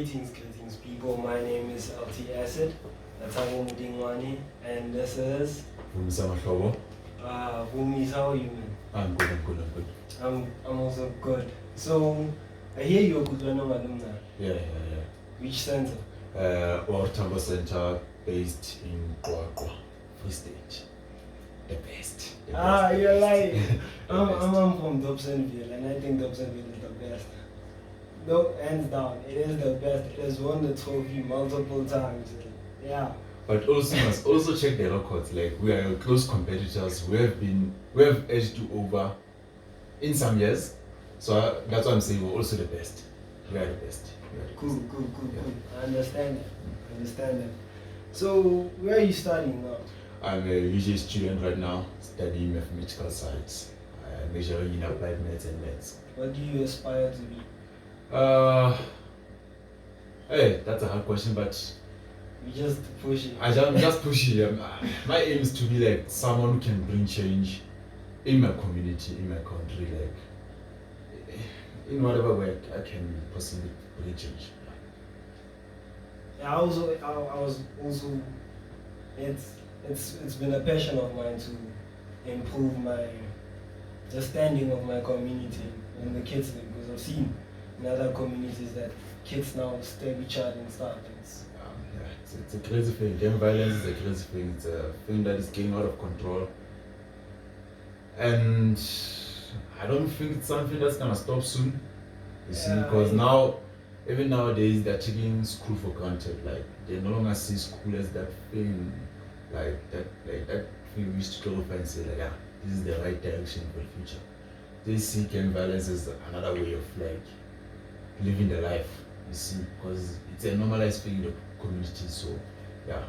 Greetings, people. My name is LT Acid. That's Mudingwani, and this is Vumisa Mahlobo. Vumisa. How are you, man? I'm good. I'm also good. So, I hear you're a Kutlwanong alumni. Yeah. Which center? Our Tambo Center based in Kutlwanong, Free State. The best. You're lying. I'm from Dobsonville, and I think Dobsonville is the best. No, hands down, it is the best. It has won the trophy multiple times. Yeah. But also must also check the records. Like, we are close competitors. We have edged you over in some years. So that's why I'm saying we're also the best. We are the best. Cool. I understand that. So, where are you studying now? I'm a UG student right now, studying mathematical science, majoring in applied maths and maths. What do you aspire to be? Hey, that's a hard question, but You just push it. I'm just pushing. My aim is to be like someone who can bring change in my community, in my country, like in whatever way I can possibly bring change. Yeah, I was also. It's been a passion of mine to improve the standing of my community and the kids, because I've seen in other communities that kids now stab each other and stuff. It's a crazy thing. Gang violence is a crazy thing. It's a thing that is getting out of control. And I don't think it's something that's gonna stop soon. You see, because now, even nowadays, they're taking school for granted. Like, they no longer see school as that thing, like that thing we used to glorify and say, like, yeah, this is the right direction for the future. They see gang violence as another way of like living the life. You see, because it's a normalized thing in the community. So, yeah.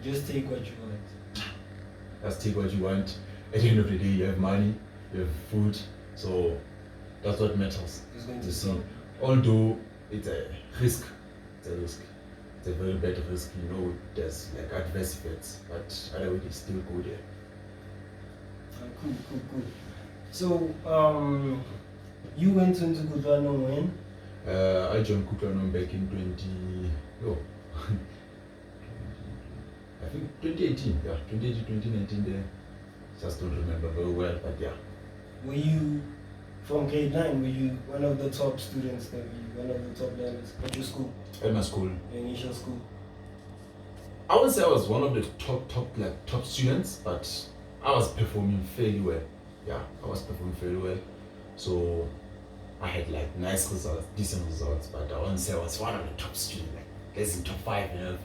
Just take what you want. Just take what you want. At the end of the day, you have money, you have food, so that's what matters. It's going to You see, solve. although it's a risk, it's a very bad risk. You know, there's like adverse effects, but other way they still go there. Cool. So, you went into Kutlwanong when? I joined Kutlwanong back in I think 2018, 2019 there. Just don't remember very well, but yeah. Were you, from grade 9, were you one of the top students, one of the top learners at your school? At my school. Your initial school? I wouldn't say I was one of the top students, but I was performing fairly well. Yeah, I was performing fairly well. So I had like nice results, decent results, but I wouldn't say I was one of the top students, like less than top 5, you know.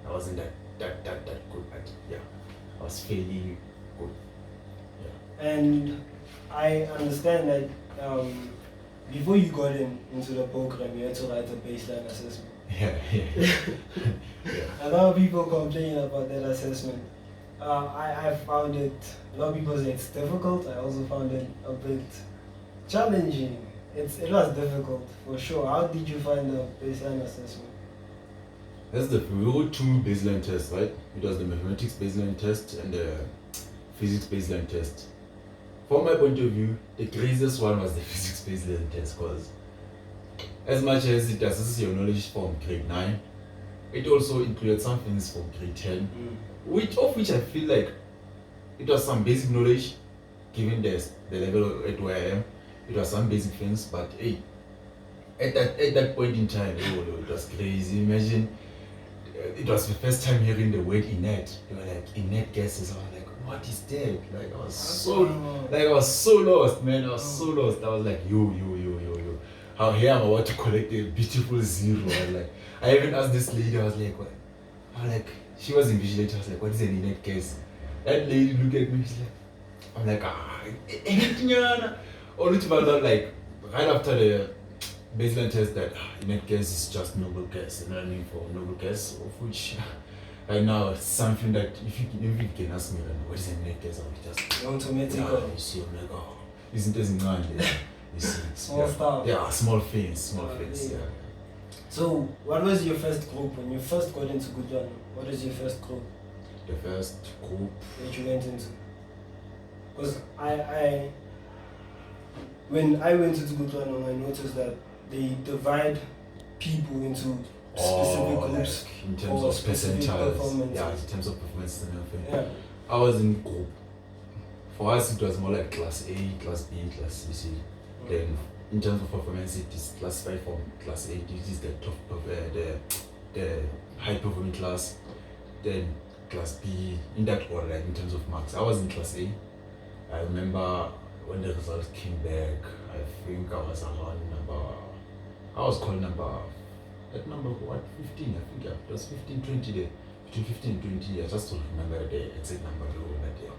I wasn't that good, but yeah, I was fairly good. Yeah. And I understand that before you got into the program, you had to write a baseline assessment. Yeah. A lot of people complain about that assessment. I found it, a lot of people say it's difficult. I also found it a bit challenging. It was difficult, for sure. How did you find the baseline assessment? That's we wrote 2 baseline tests, right? It was the mathematics baseline test and the physics baseline test. From my point of view, the craziest one was the physics baseline test, because as much as it assesses your knowledge from grade 9, it also included some things from grade 10, which I feel like it was some basic knowledge, given the level at where I am. It was some basic things, but hey, at that point in time, it was crazy. Imagine, it was the first time hearing the word innate. They were like, innate guesses. I was like, what is that? Like, I was so lost, man. I was so lost. I was like, yo. How here I'm about to collect a beautiful 0. I even asked this lady, I was like, what? She was invigilating. I was like, what is an innate guess? That lady looked at me, she's like, I'm like, only to find out, like, right after the baseline test, that innate guess is just noble guess. You know what I mean? For noble guess, of which right now it's something that if you can ask me, like, what is an innate guess, I'll just Automatically. You see, I'm like, oh, isn't this in mind? You see, Small stuff. Yeah, small things. Yeah. So, what was your first group when you first got into Kutlwanong? What was your first group? The first group that you went into? Because when I went into Kutlwanong, I noticed that they divide people into specific groups like in terms for of specific percentiles. performances. Yeah, in terms of performances and everything. Yeah. I was in group. For us, it was more like class A, class B, class C. Then, in terms of performance, it is classified from class A. This is the top of the high performing class. Then class B, in that order, like in terms of marks. I was in class A. I remember when the results came back. I think I was around I was called number 15. I think yeah, it was 15, 20 there. Between 15 and 20. I just don't remember the exact number though, but yeah.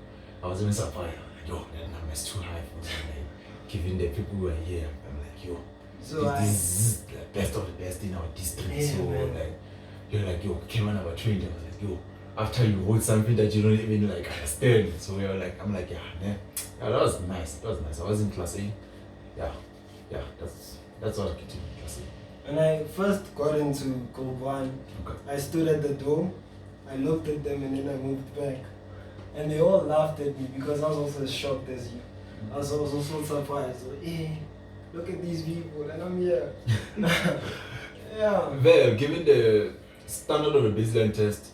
I was even surprised. Like, yo, that number is too high for me. Like, given the people who are here, I'm like, yo, So this is the best of the best in our district. Yeah, so man. like, you're like, yo, came on number 20. I was like, yo, after you wrote something that you don't even like understand. So you're like, I'm like, yeah, man, yeah, that was nice. That was nice. I was in class A. Yeah, that's what I get in class A. when I first got into Group 1, Okay. I stood at the door, I looked at them, and then I moved back. And they all laughed at me because I was also as shocked as you. I was also surprised. So, hey, look at these people, and I'm here. Yeah. Well, given the standard of the baseline test,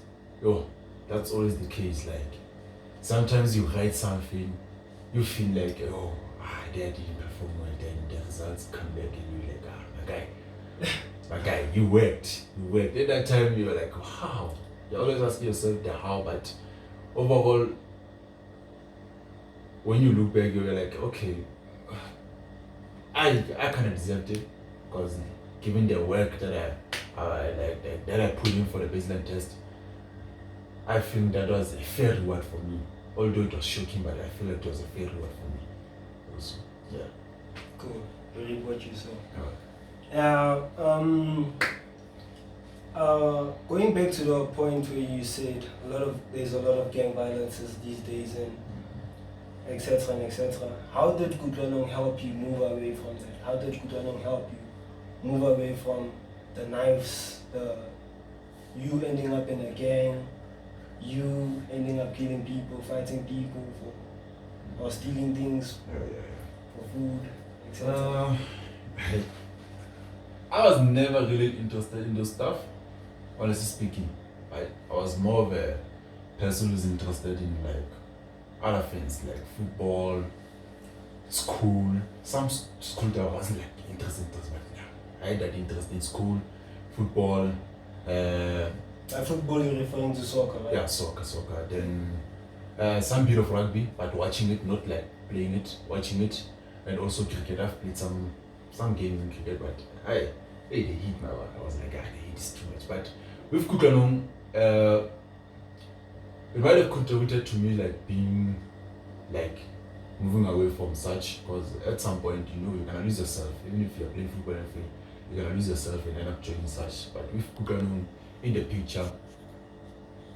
yo, that's always the case. Like, sometimes you write something, you feel like, oh, they didn't perform well, then the results come back and you're like, my guy, you worked. At that time, you were like, how? You always ask yourself the how, but overall, when you look back, you're like, okay, I kind of deserved it because given the work that I put in for the baseline test, I think that was a fair reward for me. Although it was shocking, but I feel like it was a fair reward for me. Also, yeah. Cool. Very what you saw. Alright. Going back to the point where you said there's a lot of gang violences these days and etc. and etc. How did Kutlwanong help you move away from that? How did Kutlwanong help you move away from the knives, you ending up in a gang, you ending up killing people, fighting people or stealing things for food, etc. I was never really interested in those stuff, honestly speaking. I was more of a person who's interested in like other things like football, school. Some school that I wasn't like interested in, but yeah, I had that interest in school, football. By football, you're referring to soccer, right? Yeah, soccer. Then some bit of rugby, but watching it, not like playing it, watching it, and also cricket. I've played some games in cricket, but they hit my wife. I was like, the heat is too much. But with Kutlwanong, it might have contributed to me like being like moving away from such, because at some point you're gonna lose yourself. Even if you're playing football and everything, you're gonna lose yourself and end up joining such. But with Kutlwanong in the picture,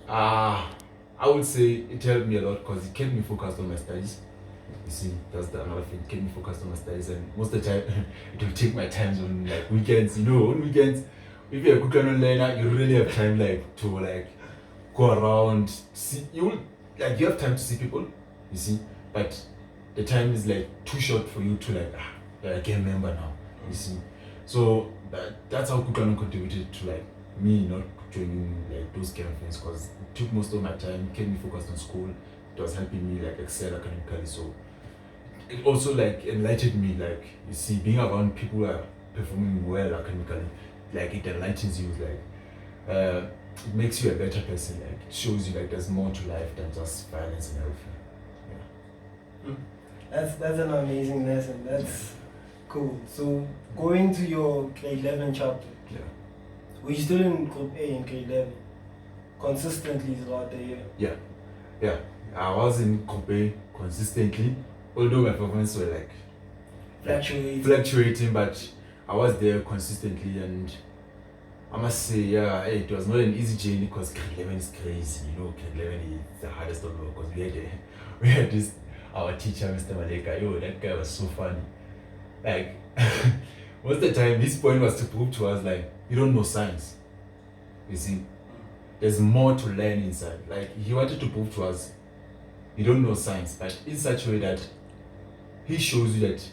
I would say it helped me a lot because it kept me focused on my studies. You see, that's another thing. Kept me focused on my studies, and most of the time, it will take my time on like weekends. On weekends, if you're a Kutlwanong learner, you really have time like to like go around. See, you have time to see people. You see, but the time is like too short for you to like you're a game member now. You see, so that's how Kutlwanong contributed to like me not joining like those kind of things, because it took most of my time, kept me focused on school. It was helping me like excel academically. So it also like enlightened me, like you see, being around people who are performing well academically, like it enlightens you, like it makes you a better person. Like it shows you like there's more to life than just violence and everything. Yeah. That's an amazing lesson. That's cool. So going to your grade 11 chapter. Yeah. Were you still in Group A in grade 11? Consistently throughout the year? Yeah. I was in Group A consistently, although my performances were like fluctuating, but I was there consistently, and I must say, it was not an easy journey because grade 11 is crazy. Grade 11 is the hardest of all because we had this, our teacher, Mr. Maleka. That guy was so funny. Like, most of the time, his point was to prove to us, like, you don't know science. You see, there's more to learn inside. Like, he wanted to prove to us, you don't know science, but in such a way that he shows you that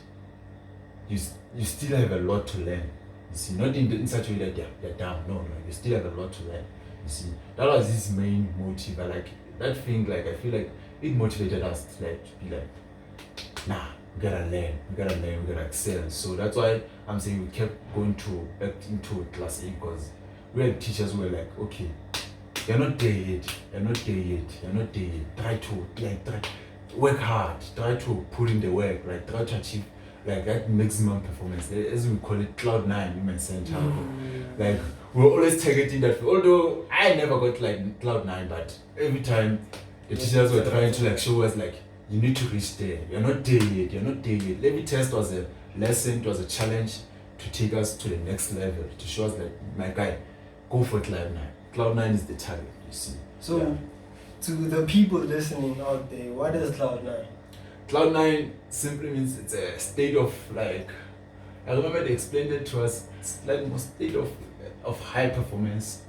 you still have a lot to learn. You see, not in such a way that they're down. No, you still have a lot to learn. You see, that was his main motive. But like that thing, like I feel like it motivated us to be like, nah, we gotta learn, we gotta excel. So that's why I'm saying we kept going back into class A, because we had teachers who were like, okay, you're not there yet. Try to work hard. Try to put in the work. Like try to achieve like that maximum performance, as we call it, Cloud 9 Women Center. Like we're always targeting that. Although I never got like Cloud 9, but every time the teachers were trying to like show us like, you need to reach there. You're not there yet. Every test was a lesson. It was a challenge to take us to the next level. To show us like, my guy, go for Cloud 9. Cloud 9 is the target. You see. So, to the people listening out there, what is Cloud 9? Cloud 9 simply means it's a state of like, I remember they explained it to us, it's like a state of high performance,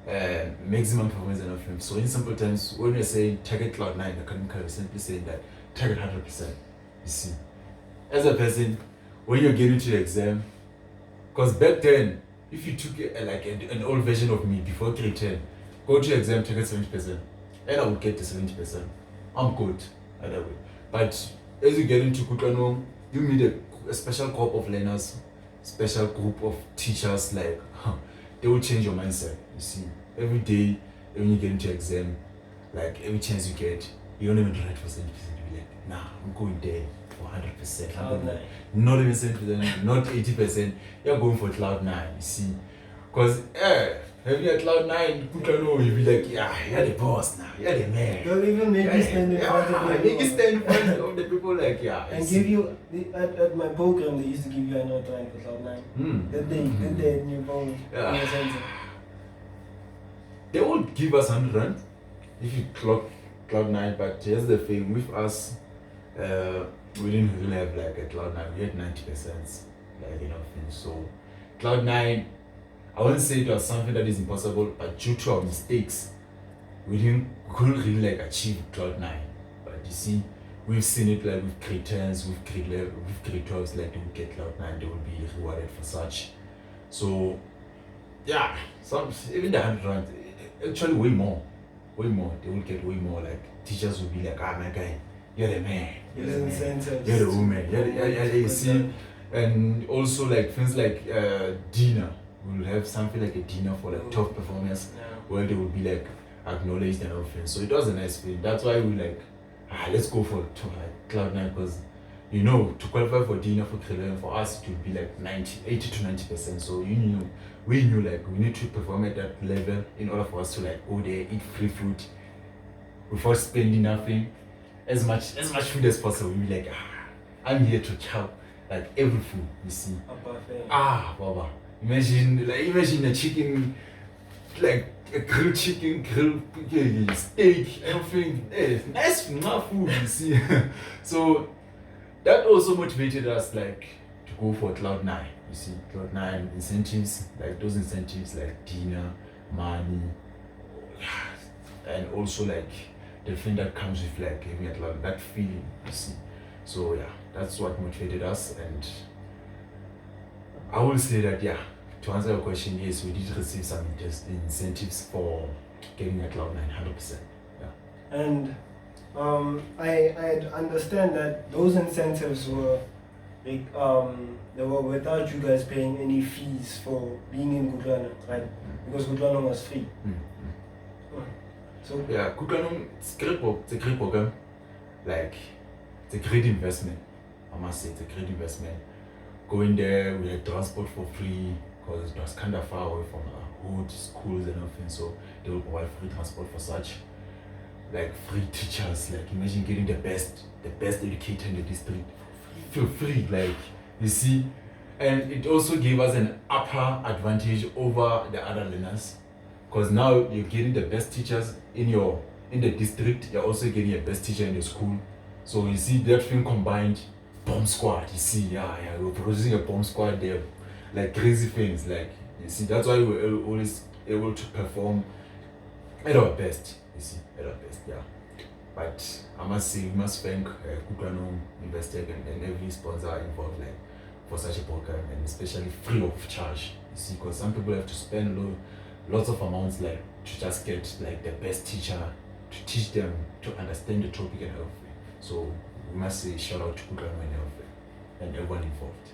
maximum performance and everything. So in simple terms, when we're saying target Cloud 9, academically, we're simply saying that target 100%. You see, as a person, when you're getting to the exam, because back then, if you took an old version of me before grade 10, go to the exam, target 70%, and I would get the 70%. I'm good either way. But as you get into Kutlwanong, you meet a special group of learners, special group of teachers, like, they will change your mindset. You see, every day when you get into exam, like every chance you get, you don't even try for 70%. You're like, nah, I'm going there for 100%. Not even 70%, not 80%. You're going for Cloud 9, you see. Because, having a Cloud 9, Kutlwanong, you'll be like, yeah, you're the boss now, you're the man. Don't even make you stand in front of me. Make you stand in front of the people, like, yeah. And give you, at my program, they used to give you another line for Cloud 9. Did they in your phone? In your center? They would give us 100 rand if you clock Cloud 9, but here's the thing, with us, we didn't really have like a Cloud 9, we had 90%, like, you know, so Cloud 9, I wouldn't say it was something that is impossible, but due to our mistakes, we couldn't really like achieve Cloud 9. But you see, we've seen it like with grade 10s, with grade 11, with grade 12s, like they will get Cloud 9, they will be rewarded for such. So yeah, even the 100 rand, actually way more, they will get way more. Like teachers will be like, ah, my guy, you're the man, you're the woman, you see. And also like things like dinner. We'll have something like a dinner for like top performers, where they will be like acknowledged and everything. So it was a nice feeling. That's why we like, let's go for Cloud 9, because you know, to qualify for dinner for grade 11, for us it would be like 80 to 90%. So we knew like we need to perform at that level in order for us to like go there, eat free food without spending nothing, as much food as possible. We'll be like, I'm here to chow like every food, you see. Baba. Imagine a chicken, like a grilled chicken, grilled steak, everything. Nice food, you see. So that also motivated us like to go for Cloud 9. You see, Cloud 9 incentives, like those incentives like dinner, money, and also like the thing that comes with like having a Cloud, that feeling, you see. So yeah, that's what motivated us. And I will say that, yeah, to answer your question, yes, we did receive some incentives for getting a Cloud 9, 100%. Yeah. And I understand that those incentives were like, they were without you guys paying any fees for being in Kutlwanong, right? Because Kutlwanong was free. So yeah, Kutlwanong, it's a great program. Like, it's a great investment. I must say, it's a great investment. Going there, we had transport for free because it was kind of far away from our hood, schools and everything. So they will provide free transport for such. Like free teachers. Like imagine getting the best educator in the district for free. Like you see, and it also gave us an upper advantage over the other learners, because now you're getting the best teachers in the district. You're also getting a best teacher in the school. So you see that thing combined, bomb squad. You see, we're producing a bomb squad there, like crazy things. Like you see, that's why we're always able to perform at our best. You see, at our best, yeah. But I must say, we must thank Kutlwanong Investec and every sponsor involved, like for such a program, and especially free of charge. You see, because some people have to spend lots of amounts like to just get like the best teacher to teach them to understand the topic and everything. So we must say shout out to Kutlwanong and everyone involved.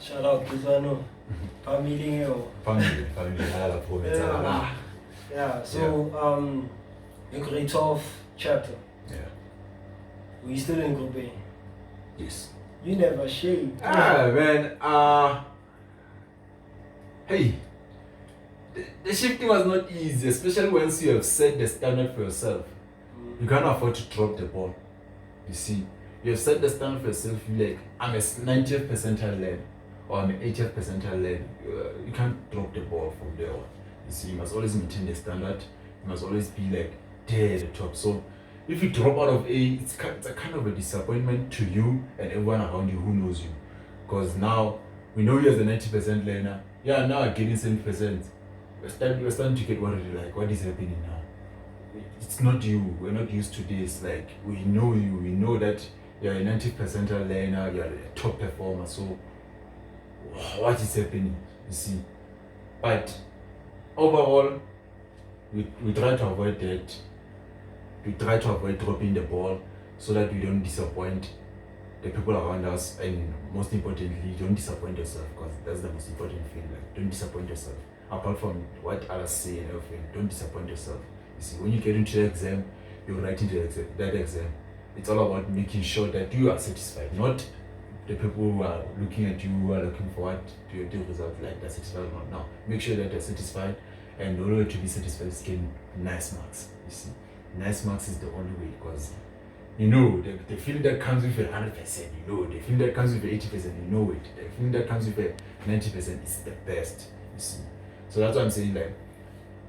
Shout out Kutlwanong. Family. Yeah. So in grade 12 chapter. Yeah. We still in group A. Yes. You never shaved. Man. Hey. The shifting was not easy, especially once you have set the standard for yourself. You can't afford to drop the ball. You see, you have set the standard for yourself. You like, I'm a 90th percentile learner or I'm an 80th percentile learner. You can't drop the ball from there on. You see, you must always maintain the standard. You must always be like there at the top. So if you drop out of A, it's a kind of a disappointment to you and everyone around you who knows you. Because now we know you as a 90% learner. Yeah, now I'm getting 70%. We're starting to get worried, like, what is happening now? It's not you. We're not used to this. Like, we know you. We know that you're a 90% learner. You're a top performer. So, what is happening? You see. But overall, we try to avoid that. We try to avoid dropping the ball so that we don't disappoint the people around us, and most importantly, don't disappoint yourself, because that's the most important thing. Like, don't disappoint yourself. Apart from what others say and everything, don't disappoint yourself. You see, when you get into the exam, you're writing that exam. It's all about making sure that you are satisfied, not the people who are looking at you, who are looking forward to your results, like they're satisfied or not. Now, make sure that they're satisfied, and the only way to be satisfied is getting nice marks. You see, nice marks is the only way, because you know the feeling that comes with 100%, you know, the feeling that comes with 80%, you know it. The feeling that comes with 90% is the best. You see. So that's what I'm saying, like,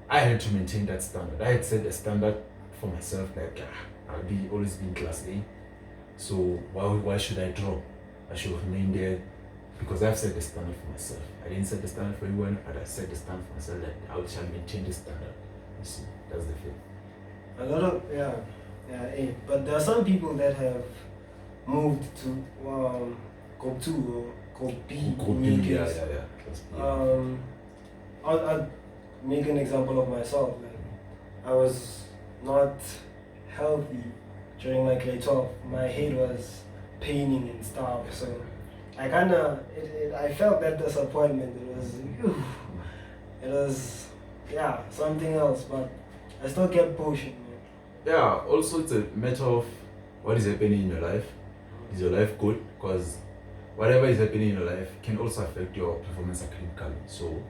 I had to maintain that standard. I had set a standard for myself, like, I'll always be in class A. So why should I drop? I should remain there, because I've set the standard for myself. I didn't set the standard for anyone, but I set the standard for myself, that I shall maintain the standard. You see, that's the thing. A lot of, but there are some people that have moved to group 2 or group B. Group B, yeah. I'll make an example of myself. Like, I was not healthy during my grade 12. My head was paining and stuff. So I I felt that disappointment. It was something else. But I still kept pushing. Yeah. Also, it's a matter of what is happening in your life. Is your life good? Because whatever is happening in your life can also affect your performance academically. So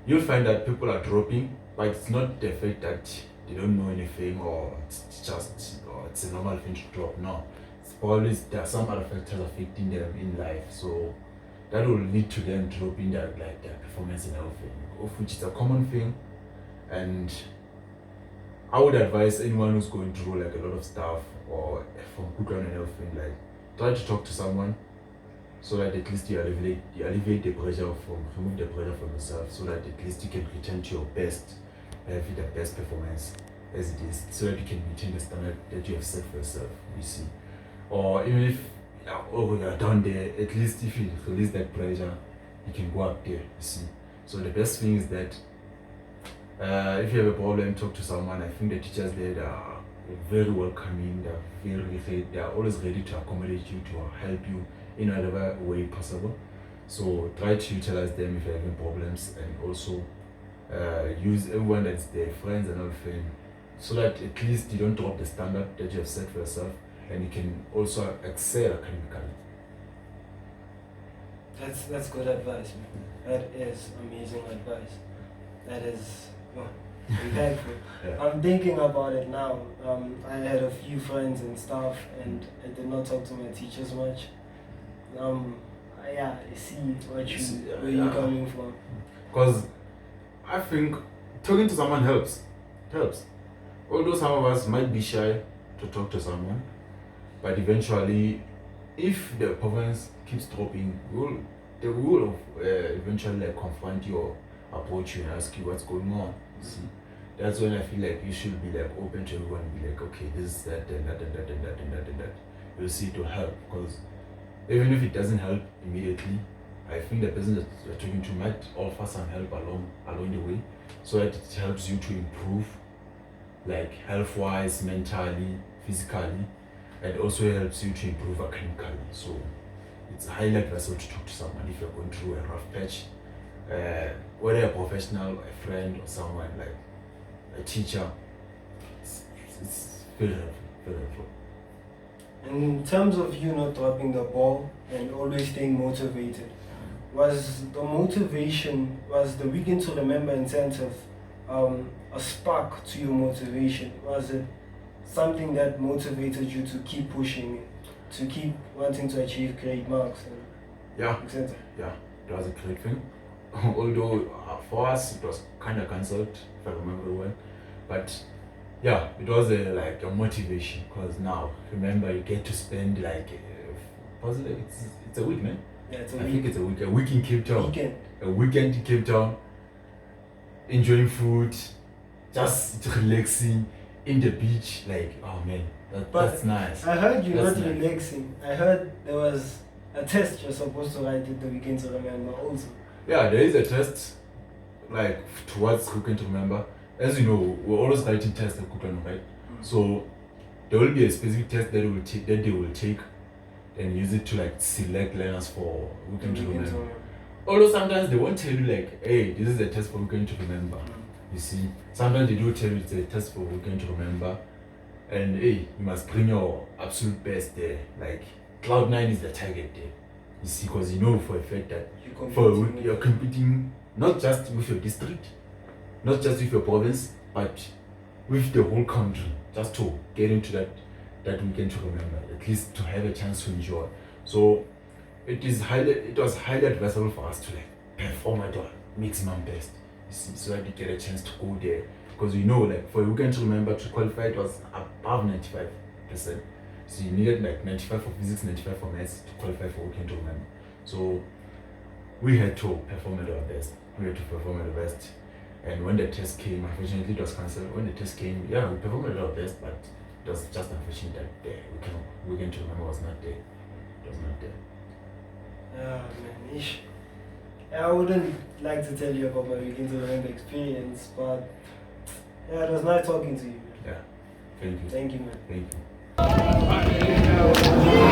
you'll find that people are dropping, but it's not the fact that they don't know anything, or it's a normal thing to drop. No, it's probably there are some other factors affecting them in life, so that will lead to them dropping their performance in everything, of which is a common thing. And I would advise anyone who's going through like a lot of stuff, or from Kutlwanong and everything, like, try to talk to someone, so that at least you alleviate the pressure remove the pressure from yourself, so that at least you can return to your best, have the best performance as it is, so that you can maintain the standard that you have set for yourself, you see. Or even if you're down there, at least if you release that pressure, you can go up there, you see. So the best thing is that if you have a problem, talk to someone. I think the teachers there, they are very welcoming, they are always ready to accommodate you, to help you in whatever way possible. So try to utilize them if you're having problems, and also use everyone that's there, friends and everything, so that at least you don't drop the standard that you have set for yourself, and you can also excel academically. That's good advice, man. That is amazing advice. That is impactful. Yeah. I'm thinking about it now. I had a few friends and stuff, and I did not talk to my teachers much. I see where you're coming from. Because I think talking to someone helps. Although some of us might be shy to talk to someone, but eventually, if the performance keeps dropping, they will eventually confront you or approach you and ask you what's going on. You see, that's when I feel like you should be like open to everyone and be like, okay, this is that and that and that and that and that and that. You'll see, it will help, because Even if it doesn't help immediately, I think the person that you're talking to might offer some help along the way, so that it helps you to improve, like health-wise, mentally, physically, and also helps you to improve academically. So it's highly advisable to talk to someone if you're going through a rough patch, whether a professional, a friend, or someone like a teacher. It's very helpful, very helpful. In terms of you not dropping the ball and always staying motivated, was the weekend to remember incentive a spark to your motivation? Was it something that motivated you to keep pushing, to keep wanting to achieve great marks? Yeah, etc. yeah, it was a great thing. Although for us it was kind of cancelled, if I remember well, but yeah, it was like a motivation, because now remember you get to spend like it's a week, man. Yeah, it's a I week. think it's a week in Cape Town. Weekend. A weekend in Cape Town, enjoying food, just relaxing in the beach. Like, oh man, that's nice. I heard you're That's not nice. relaxing. I heard there was a test you're supposed to write at the weekend to remember also. Yeah, there is a test, like towards weekend to remember. As you know, we're always writing tests at Kutlwanong, right? So there will be a specific test that they will take and use it to like select learners for weekend to remember. Although sometimes they won't tell you like, hey, this is a test for weekend to remember. You see, sometimes they do tell you it's a test for weekend to remember, and hey, you must bring your absolute best there. Like Cloud9 is the target there. You see, because you know for a fact that you're competing not just with your district, not just with your province, but with the whole country, just to get into that weekend to remember, at least to have a chance to enjoy. So it was highly advisable for us to like perform at our maximum best, you see, so that we get a chance to go there. Because we know like for a weekend to remember to qualify, it was above 95%. So you needed like 95 for physics, 95 for maths to qualify for weekend to remember. So we had to perform at our best. And when the test came, unfortunately it was cancelled. When the test came, yeah, we performed at our best, but it was just unfortunate that the weekend to remember was not there. It was not there. Ah, man, ish. I wouldn't like to tell you about my weekend to remember experience, but yeah, it was nice talking to you. Yeah, thank you. Thank you, man. Thank you.